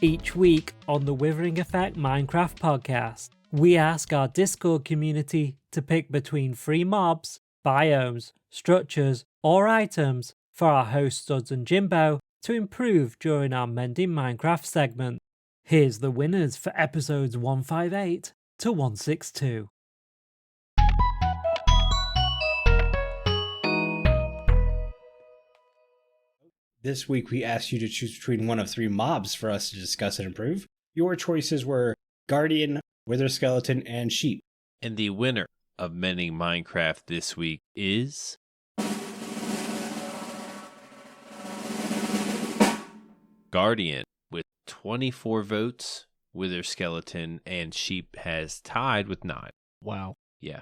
Each week on the Withering Effect Minecraft Podcast, we ask our Discord community to pick between 3 mobs, biomes, structures, or items for our hosts DuDs and Jimbo to improve during our Mending Minecraft segment. Here's the winners for episodes 158 to 162. This week we asked you to choose between one of 3 mobs for us to discuss and improve. Your choices were Guardian, Wither Skeleton, and Sheep. And the winner of Mending Minecraft this week is... Guardian, with 24 votes. Wither Skeleton and Sheep has tied with 9. Wow. Yeah.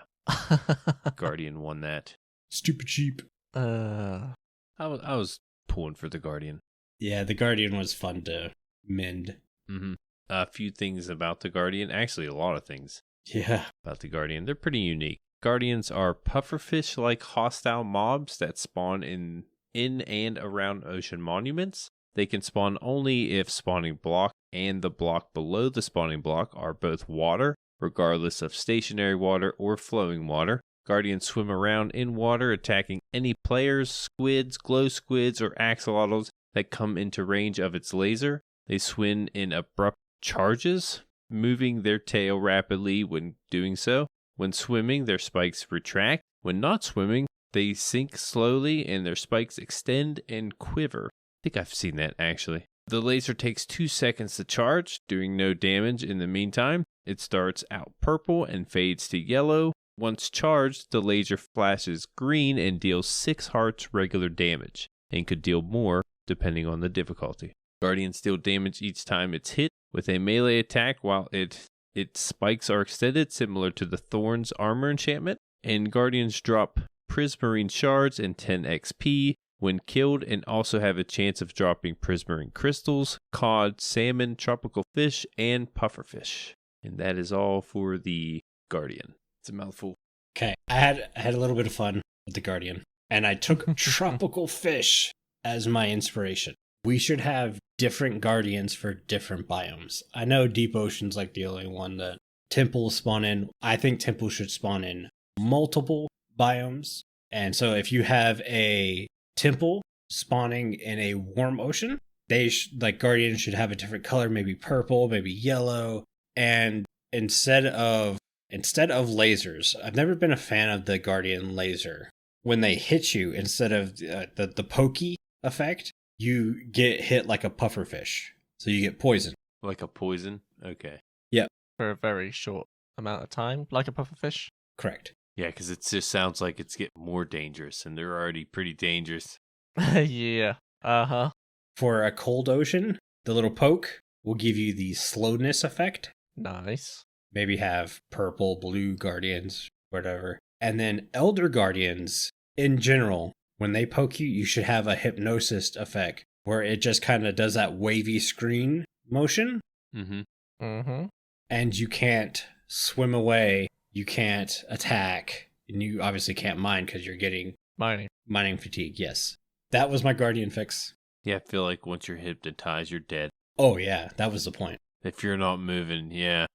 Guardian won that. Stupid Sheep. I was pulling for the Guardian. Yeah, the Guardian was fun to mend. Mm-hmm. A few things about the Guardian. Actually, a lot of things. Yeah. About the Guardian. They're pretty unique. Guardians are pufferfish-like hostile mobs that spawn in and around ocean monuments. They can spawn only if spawning block and the block below the spawning block are both water, regardless of stationary water or flowing water. Guardians swim around in water, attacking any players, squids, glow squids, or axolotls that come into range of its laser. They swim in abrupt charges, moving their tail rapidly when doing so. When swimming, their spikes retract. When not swimming, they sink slowly and their spikes extend and quiver. I think I've seen that, actually. The laser takes 2 seconds to charge, doing no damage in the meantime. It starts out purple and fades to yellow. Once charged, the laser flashes green and deals 6 hearts regular damage, and could deal more depending on the difficulty. Guardians deal damage each time it's hit with a melee attack while its spikes are extended, similar to the Thorn's armor enchantment. And Guardians drop Prismarine shards and 10 XP when killed, and also have a chance of dropping Prismarine crystals, cod, salmon, tropical fish, and pufferfish. And that is all for the Guardian. It's a mouthful. Okay, I had a little bit of fun with the Guardian, and I took tropical fish as my inspiration. We should have different Guardians for different biomes. I know Deep Ocean's like the only one that temples spawn in. I think temples should spawn in multiple biomes. And so if you have a temple spawning in a warm ocean, Guardians should have a different color, maybe purple, maybe yellow. And instead of lasers, I've never been a fan of the Guardian laser. When they hit you, instead of the pokey effect, you get hit like a pufferfish. So you get poisoned. Like a poison? Okay. Yep. For a very short amount of time, like a pufferfish? Correct. Yeah, because it just sounds like it's getting more dangerous, and they're already pretty dangerous. Yeah. Uh-huh. For a cold ocean, the little poke will give you the slowness effect. Nice. Maybe have purple, blue Guardians, whatever. And then Elder Guardians, in general, when they poke you, you should have a hypnosis effect where it just kind of does that wavy screen motion. Mm-hmm. Mm-hmm. And you can't swim away, you can't attack, and you obviously can't mine because you're getting mining fatigue. Yes. That was my Guardian fix. Yeah, I feel like once you're hypnotized, you're dead. Oh, yeah, that was the point. If you're not moving, yeah.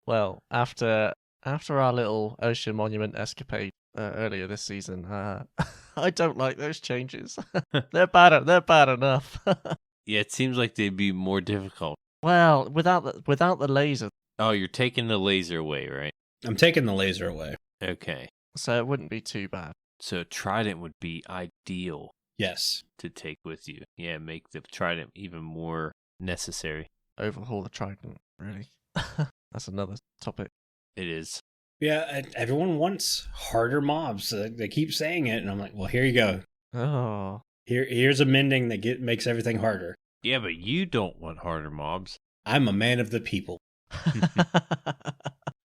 Well, after our little ocean monument escapade earlier this season, I don't like those changes. They're bad enough. Yeah, it seems like they'd be more difficult. Well, without the laser. Oh, you're taking the laser away, right? I'm taking the laser away. Okay. So it wouldn't be too bad. So trident would be ideal. Yes. To take with you. Yeah, make the trident even more necessary. Overhaul the trident, really. That's another topic. It is. Yeah, everyone wants harder mobs. They keep saying it, and I'm like, well, here you go. Oh. Here's a mending that makes everything harder. Yeah, but you don't want harder mobs. I'm a man of the people.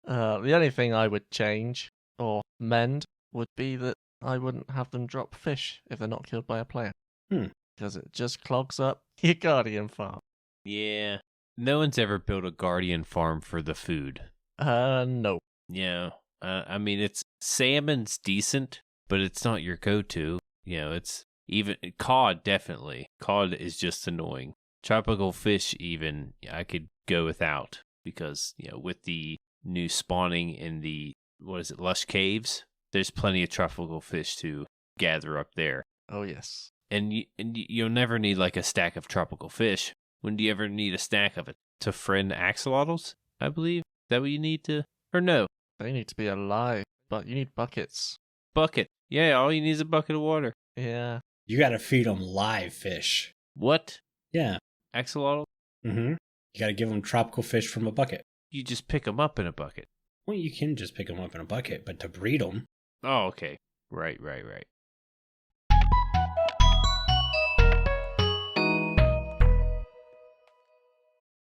The only thing I would change or mend would be that I wouldn't have them drop fish if they're not killed by a player. Because it just clogs up your Guardian farm. Yeah. No one's ever built a Guardian farm for the food. No. Yeah. I mean, salmon's decent, but it's not your go-to. You know, it's even cod, definitely. Cod is just annoying. Tropical fish, even, I could go without because, with the new spawning in the, lush caves, there's plenty of tropical fish to gather up there. Oh, yes. And you'll never need like a stack of tropical fish. When do you ever need a stack of it? To friend axolotls, I believe? Is that what you need to? Or no? They need to be alive, but you need buckets. Bucket. Yeah, all you need is a bucket of water. Yeah. You gotta feed them live fish. What? Yeah. Axolotl? Mm-hmm. You gotta give them tropical fish from a bucket. You just pick them up in a bucket. Well, you can just pick them up in a bucket, but to breed them... Oh, okay. Right.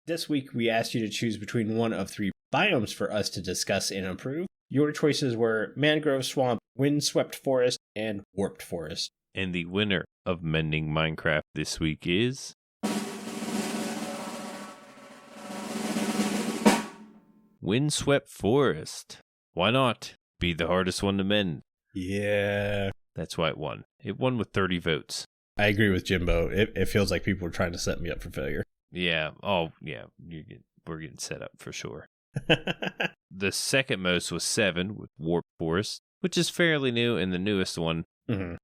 This week, we asked you to choose between one of 3 biomes for us to discuss and improve. Your choices were Mangrove Swamp, Windswept Forest, and Warped Forest. And the winner of Mending Minecraft this week is... Windswept Forest. Why not? Be the hardest one to mend. Yeah. That's why it won. It won with 30 votes. I agree with Jimbo. It feels like people are trying to set me up for failure. Yeah. Oh, yeah. We're getting set up for sure. The second most was 7 with Warped Forest, which is fairly new, and the newest one,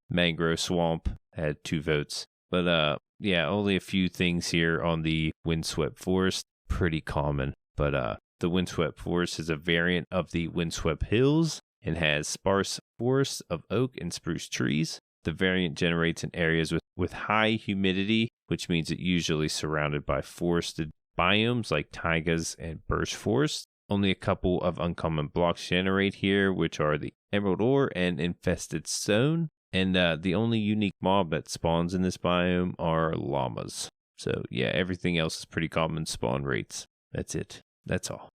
Mangrove Swamp, had 2 votes. But only a few things here on the Windswept Forest. Pretty common. But the Windswept Forest is a variant of the Windswept Hills and has sparse forests of oak and spruce trees. The variant generates in areas with high humidity, which means it's usually surrounded by forested biomes like taigas and birch forests. Only a couple of uncommon blocks generate here, which are the emerald ore and infested stone. And the only unique mob that spawns in this biome are llamas. So yeah, everything else is pretty common spawn rates. That's it. That's all.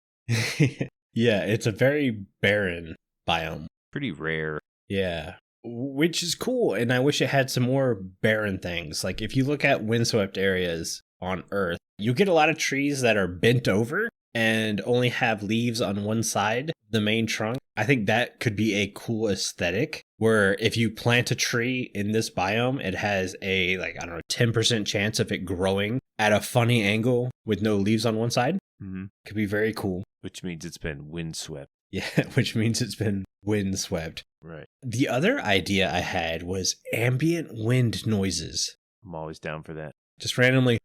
Yeah, it's a very barren biome. Pretty rare. Yeah, which is cool. And I wish it had some more barren things. Like if you look at windswept areas on Earth, you get a lot of trees that are bent over and only have leaves on one side, the main trunk. I think that could be a cool aesthetic where if you plant a tree in this biome, it has a 10% chance of it growing at a funny angle with no leaves on one side. Mm-hmm. Could be very cool. Which means it's been windswept. Yeah, which means it's been windswept. Right. The other idea I had was ambient wind noises. I'm always down for that. Just randomly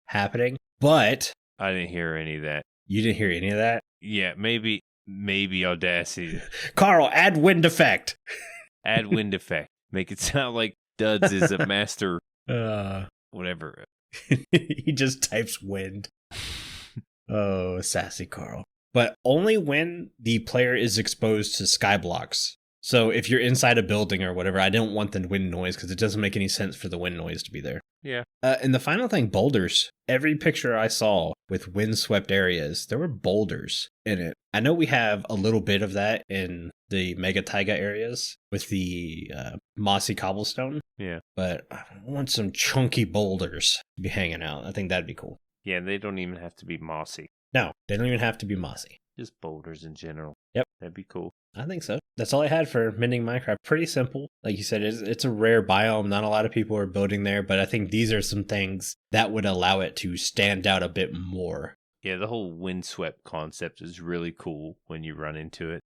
happening. But I didn't hear any of that. You didn't hear any of that? Yeah, maybe Audacity. Carl, add wind effect. Add wind effect. Make it sound like DuDs is a master. Whatever. He just types wind. Oh, sassy Carl. But only when the player is exposed to skyblocks. So if you're inside a building or whatever, I don't want the wind noise because it doesn't make any sense for the wind noise to be there. Yeah. And the final thing, boulders. Every picture I saw with windswept areas, there were boulders in it. I know we have a little bit of that in the mega taiga areas with the mossy cobblestone. Yeah. But I want some chunky boulders to be hanging out. I think that'd be cool. Yeah, they don't even have to be mossy. No, they don't even have to be mossy. Just boulders in general. Yep. That'd be cool. I think so. That's all I had for Mending Minecraft. Pretty simple. Like you said, it's a rare biome. Not a lot of people are building there, but I think these are some things that would allow it to stand out a bit more. Yeah, the whole windswept concept is really cool when you run into it.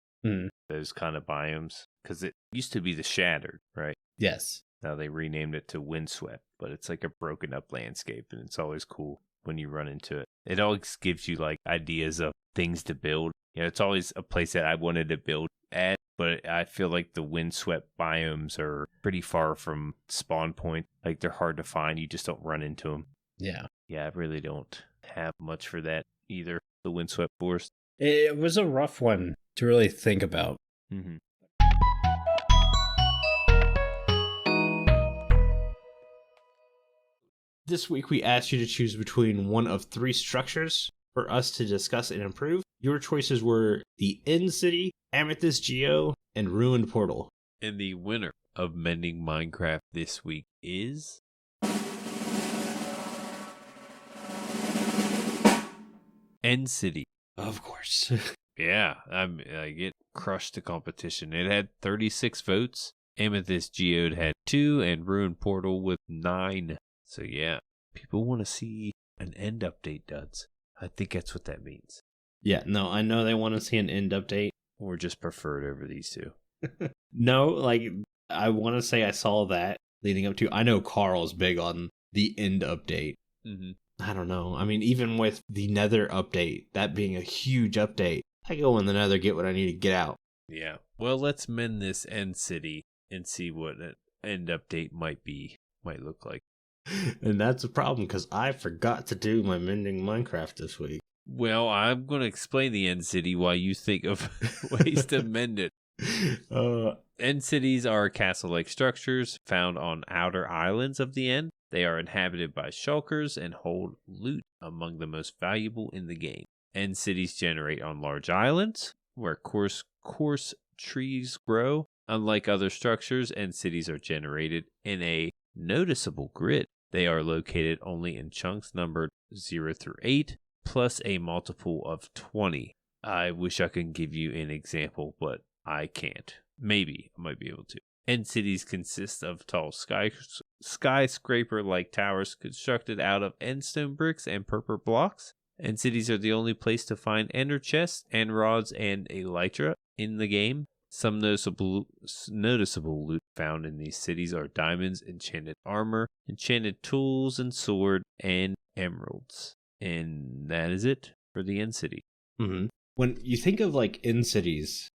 Those kind of biomes. Because it used to be the Shattered, right? Yes. Now they renamed it to Windswept, but it's like a broken up landscape, and it's always cool when you run into it. It always gives you like ideas of things to build. You know, it's always a place that I wanted to build at, but I feel like the windswept biomes are pretty far from spawn point. Like they're hard to find. You just don't run into them. Yeah. Yeah, I really don't have much for that either. The windswept forest. It was a rough one to really think about. Mm-hmm. This week we asked you to choose between one of 3 structures for us to discuss and improve. Your choices were the End City, Amethyst Geo, and Ruined Portal. And the winner of Mending Minecraft this week is... End City. Of course. Yeah, I get crushed the competition. It had 36 votes. Amethyst Geode had 2, and Ruined Portal with 9. So yeah, people want to see an end update, duds. I think that's what that means. Yeah, no, I know they want to see an end update. Or just preferred over these two. No, like, I want to say I saw that leading up to. I know Carl's big on the end update. Mm-hmm. I don't know. I mean, even with the Nether update, that being a huge update, I go in the Nether, get what I need to get out. Yeah. Well, let's mend this end city and see what an end update might look like. And that's a problem because I forgot to do my Mending Minecraft this week. Well, I'm going to explain the end city while you think of ways to mend it. End cities are castle-like structures found on outer islands of the end. They are inhabited by shulkers and hold loot among the most valuable in the game. End cities generate on large islands where coarse trees grow. Unlike other structures, end cities are generated in a noticeable grid. They are located only in chunks numbered 0 through 8, plus a multiple of 20. I wish I could give you an example, but I can't. Maybe I might be able to. End cities consist of tall skyscraper-like towers constructed out of endstone bricks and purple blocks. End cities are the only place to find ender chests, end rods, and elytra in the game. Some noticeable loot found in these cities are diamonds, enchanted armor, enchanted tools and sword, and emeralds. And that is it for the end city. Mm-hmm. When you think of like end cities,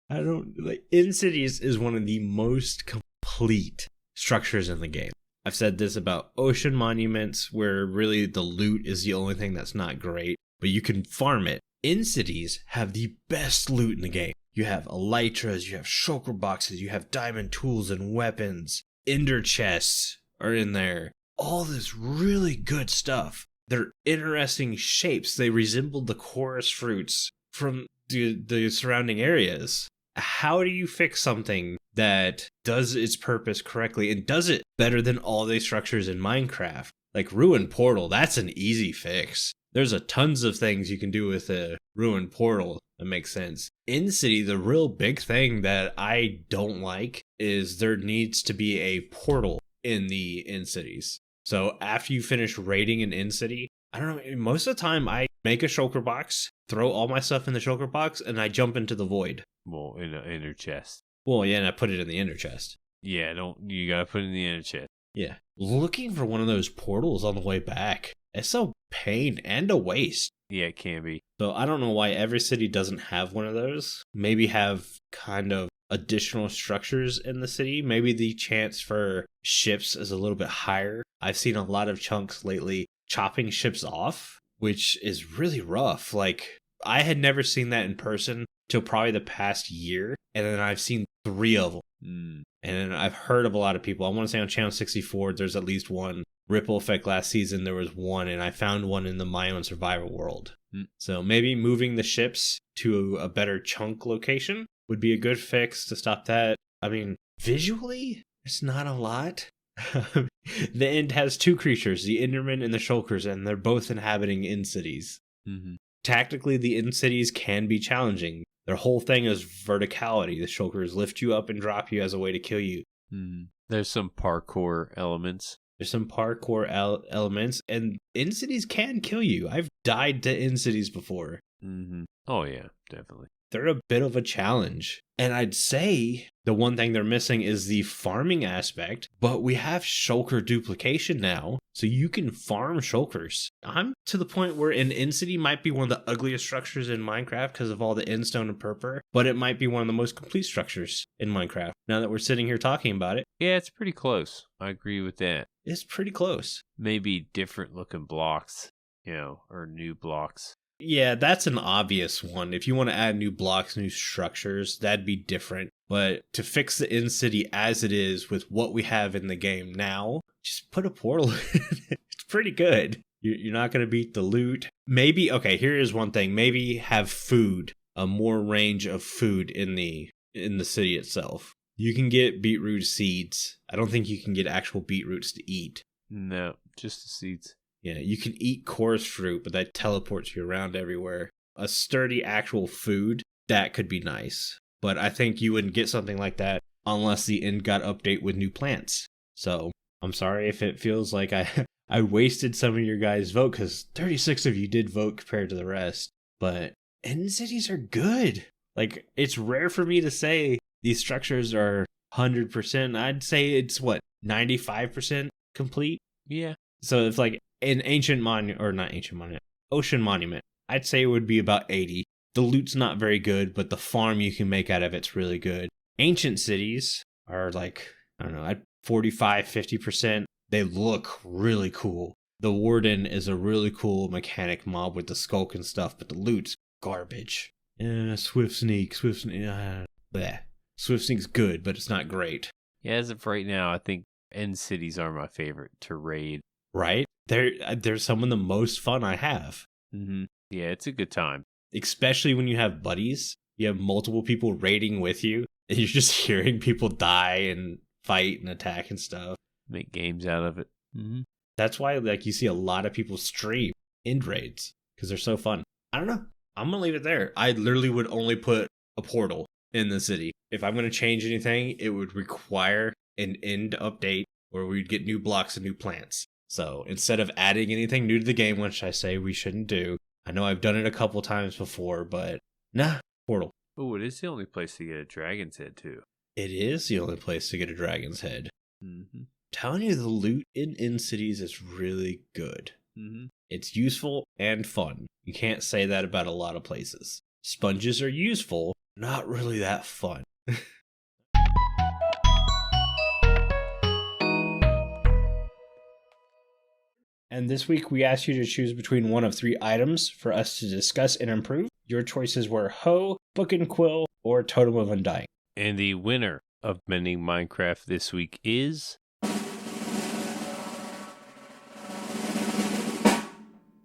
end cities is one of the most complete structures in the game. I've said this about ocean monuments where really the loot is the only thing that's not great, but you can farm it. End cities have the best loot in the game. You have elytras, you have shulker boxes, you have diamond tools and weapons, ender chests are in there. All this really good stuff. They're interesting shapes. They resemble the chorus fruits from the surrounding areas. How do you fix something that does its purpose correctly and does it better than all the structures in Minecraft? Like Ruined Portal, that's an easy fix. There's a tons of things you can do with a Ruined Portal that makes sense. In City, the real big thing that I don't like is there needs to be a portal in the End Cities. So after you finish raiding an End City, I don't know, most of the time I make a shulker box, throw all my stuff in the shulker box, and I jump into the void. Well, in an inner chest. Well, yeah, and I put it in the inner chest. Yeah, you gotta put it in the inner chest. Yeah. Looking for one of those portals on the way back. It's a pain and a waste. Yeah, it can be. So I don't know why every city doesn't have one of those. Maybe have kind of additional structures in the city. Maybe the chance for ships is a little bit higher. I've seen a lot of chunks lately chopping ships off, which is really rough. Like, I had never seen that in person till probably the past year, and then I've seen 3 of them. And I've heard of a lot of people. I want to say on Channel 64, there's at least one. Ripple Effect last season, there was one, and I found one in the Biome Survivor world. So maybe moving the ships to a better chunk location would be a good fix to stop that. I mean, visually, it's not a lot. The End has 2 creatures, the Enderman and the Shulkers, and they're both inhabiting End cities. Tactically, the End cities can be challenging. Their whole thing is verticality. The Shulkers lift you up and drop you as a way to kill you. There's some parkour elements. There's some parkour elements, and End cities can kill you. I've died to End cities before. Oh, yeah, definitely. They're a bit of a challenge. And I'd say the one thing they're missing is the farming aspect, but we have shulker duplication now, so you can farm shulkers. I'm to the point where an End City might be one of the ugliest structures in Minecraft because of all the endstone and purpur, but it might be one of the most complete structures in Minecraft, now that we're sitting here talking about it. Yeah, it's pretty close. I agree with that. It's pretty close. Maybe different looking blocks, or new blocks. Yeah, that's an obvious one. If you want to add new blocks, new structures, that'd be different. But to fix the End City as it is with what we have in the game now, just put a portal in. It's pretty good. You're not going to beat the loot. Maybe, okay, here is one thing. Maybe have food, a more range of food in the city itself. You can get beetroot seeds. I don't think you can get actual beetroots to eat. No, just the seeds. Yeah, you can eat chorus fruit, but that teleports you around everywhere. A sturdy actual food, that could be nice. But I think you wouldn't get something like that unless the End got update with new plants. So I'm sorry if it feels like I wasted some of your guys' vote, because 36 of you did vote compared to the rest. But end cities are good. Like, it's rare for me to say these structures are 100%. I'd say it's, 95% complete? Yeah. So if like an ocean monument, I'd say it would be about 80. The loot's not very good, but the farm you can make out of it's really good. Ancient cities are like, I don't know, at 45, 50%. They look really cool. The Warden is a really cool mechanic mob with the skulk and stuff, but the loot's garbage. Swift Sneak. Bleh. Swift Sneak's good, but it's not great. Yeah, as of right now, I think end cities are my favorite to raid. Right? They're some of the most fun I have. Mm-hmm. Yeah, it's a good time. Especially when you have buddies. You have multiple people raiding with you, and you're just hearing people die and fight and attack and stuff. Make games out of it. Mm-hmm. That's why you see a lot of people stream end raids, because they're so fun. I don't know. I'm going to leave it there. I literally would only put a portal in the city. If I'm going to change anything, it would require an end update where we'd get new blocks and new plants. So instead of adding anything new to the game, which I say we shouldn't do, I know I've done it a couple times before, but portal. Oh, it is the only place to get a dragon's head, too. It is the only place to get a dragon's head. Mm-hmm. Telling you, the loot in cities is really good. Mm-hmm. It's useful and fun. You can't say that about a lot of places. Sponges are useful, not really that fun. And this week we asked you to choose between one of 3 items for us to discuss and improve. Your choices were Hoe, Book and Quill, or Totem of Undying. And the winner of Mending Minecraft this week is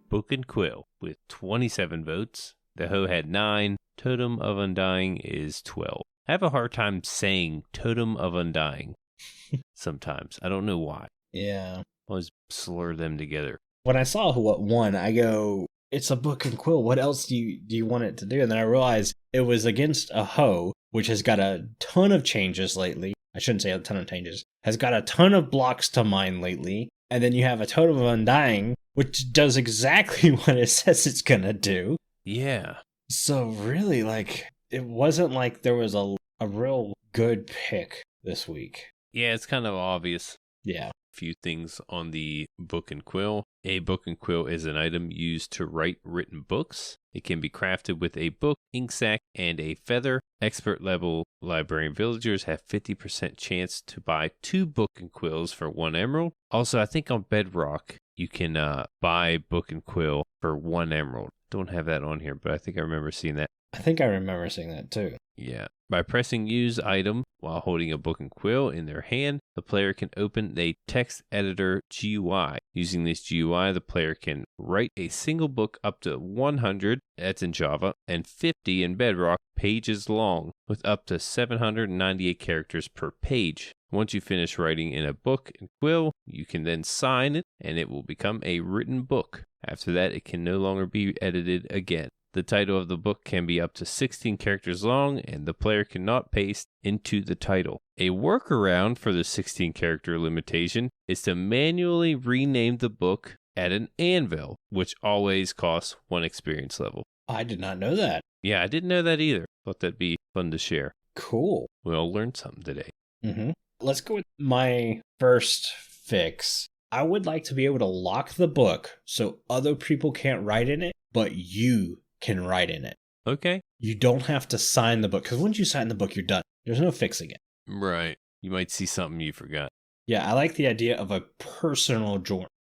Book and Quill with 27 votes. The Hoe had 9. Totem of Undying is 12. I have a hard time saying Totem of Undying sometimes. I don't know why. Yeah. I always slur them together. When I saw what won, I go, it's a Book and Quill. What else do you want it to do? And then I realized it was against a Hoe, which has got a ton of changes lately. I shouldn't say a ton of changes. Has got a ton of blocks to mine lately. And then you have a Totem of Undying, which does exactly what it says it's going to do. Yeah. So really, it wasn't like there was a real good pick this week. Yeah, it's kind of obvious. Yeah. Few things on the Book and Quill. A Book and Quill is an item used to write written books. It can be crafted with a book, ink sac, and a feather. Expert level librarian villagers have 50% chance to buy 2 Book and Quills for 1 emerald. Also, I think on Bedrock, you can buy Book and Quill for 1 emerald. Don't have that on here, but I think I remember seeing that. I think I remember seeing that too. Yeah. By pressing use item while holding a Book and Quill in their hand, the player can open a text editor GUI. Using this GUI, the player can write a single book up to 100, that's in Java, and 50 in Bedrock pages long, with up to 798 characters per page. Once you finish writing in a Book and Quill, you can then sign it, and it will become a written book. After that, it can no longer be edited again. The title of the book can be up to 16 characters long, and the player cannot paste into the title. A workaround for the 16 character limitation is to manually rename the book at an anvil, which always costs 1 experience level. I did not know that. Yeah, I didn't know that either. Thought that'd be fun to share. Cool. We all learned something today. Mm-hmm. Let's go with my first fix. I would like to be able to lock the book so other people can't write in it, but you can write in it. Okay. You don't have to sign the book, because once you sign the book, you're done. There's no fixing it. Right. You might see something you forgot. Yeah, I like the idea of a personal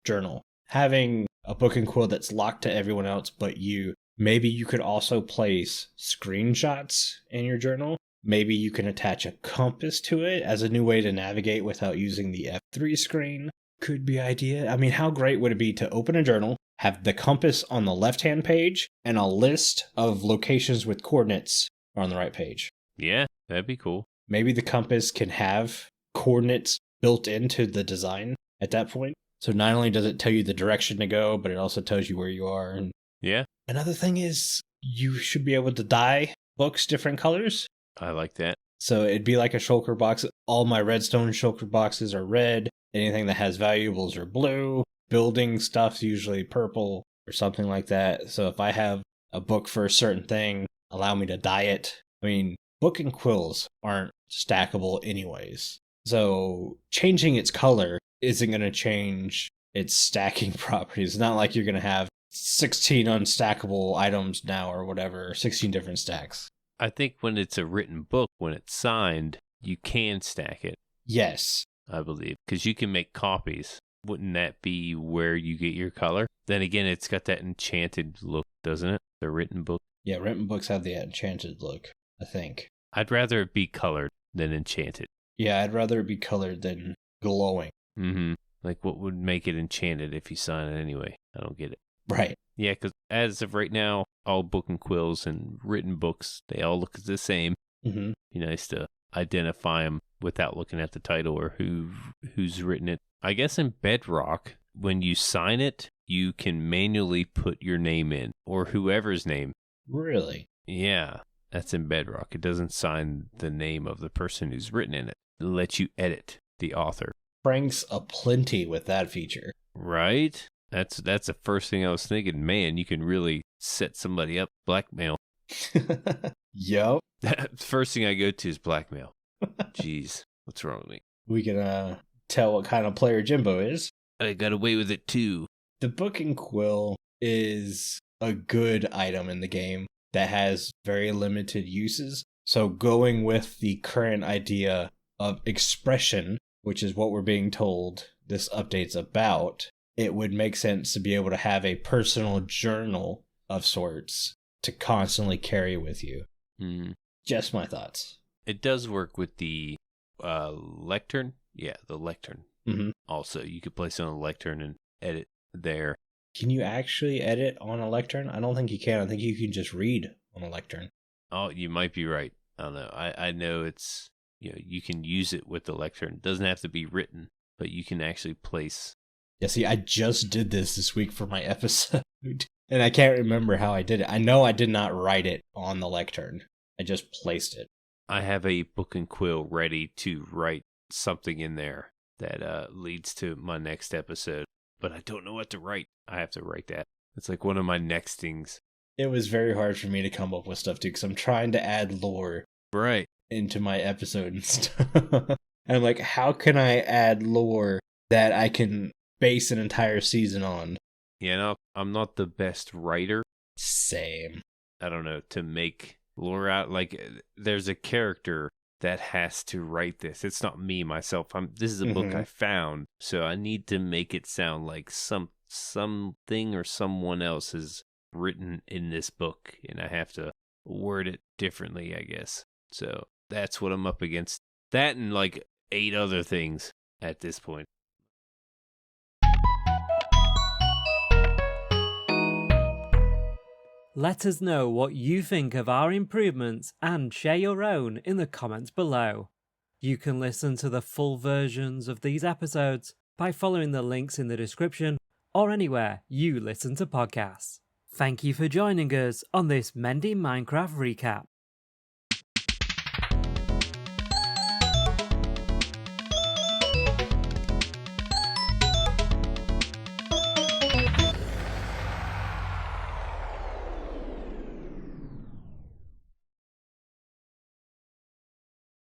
journal. Having a Book and Quill that's locked to everyone else but you. Maybe you could also place screenshots in your journal. Maybe you can attach a compass to it as a new way to navigate without using the F3 screen. Could be idea. I mean, how great would it be to open a journal, have the compass on the left-hand page, and a list of locations with coordinates are on the right page? Yeah, that'd be cool. Maybe the compass can have coordinates built into the design at that point. So not only does it tell you the direction to go, but it also tells you where you are. And yeah. Another thing is you should be able to dye books different colors. I like that. So it'd be like a shulker box. All my redstone shulker boxes are red. Anything that has valuables are blue. Building stuff's usually purple or something like that. So if I have a book for a certain thing, allow me to dye it. I mean, book and quills aren't stackable anyways. So changing its color isn't going to change its stacking properties. It's not like you're going to have 16 unstackable items now or whatever, 16 different stacks. I think when it's a written book, when it's signed, you can stack it. Yes. I believe, because you can make copies. Wouldn't that be where you get your color? Then again, it's got that enchanted look, doesn't it? The written book. Yeah, written books have the enchanted look, I think. I'd rather it be colored than enchanted. Yeah, I'd rather it be colored than glowing. Mm-hmm. Like, what would make it enchanted if you sign it anyway? I don't get it. Right. Yeah, because as of right now, all book and quills and written books, they all look the same. Mm-hmm. Be nice to identify them without looking at the title or who's written it. I guess in Bedrock, when you sign it, you can manually put your name in, or whoever's name. Really? Yeah, that's in Bedrock. It doesn't sign the name of the person who's written in it. It lets you edit the author. Frank's aplenty with that feature. Right? That's the first thing I was thinking. Man, you can really set somebody up. Blackmail. Yup. The first thing I go to is blackmail. Jeez, what's wrong with me? We can tell what kind of player Jimbo is. I got away with it too. The book and quill is a good item in the game that has very limited uses. So going with the current idea of expression, which is what we're being told this update's about, it would make sense to be able to have a personal journal of sorts to constantly carry with you. Mm. Just my thoughts. It does work with the lectern. Yeah, the lectern. Mm-hmm. Also, you could place it on a lectern and edit there. Can you actually edit on a lectern? I don't think you can. I think you can just read on a lectern. Oh, you might be right. I don't know. I know it's, you can use it with the lectern. It doesn't have to be written, but you can actually place. Yeah, see, I just did this week for my episode, and I can't remember how I did it. I know I did not write it on the lectern. I just placed it. I have a book and quill ready to write something in there that leads to my next episode, but I don't know what to write. I have to write that. It's like one of my next things. It was very hard for me to come up with stuff, too, because I'm trying to add lore Right. into my episode and stuff. And I'm like, how can I add lore that I can base an entire season on? I'm not the best writer. Same. I don't know, to make lore out. Like, there's a character that has to write this. It's not me, myself. This is a book I found, so I need to make it sound like something or someone else has written in this book, and I have to word it differently, I guess. So that's what I'm up against. That and like 8 other things at this point. Let us know what you think of our improvements and share your own in the comments below. You can listen to the full versions of these episodes by following the links in the description or anywhere you listen to podcasts. Thank you for joining us on this Mending Minecraft recap.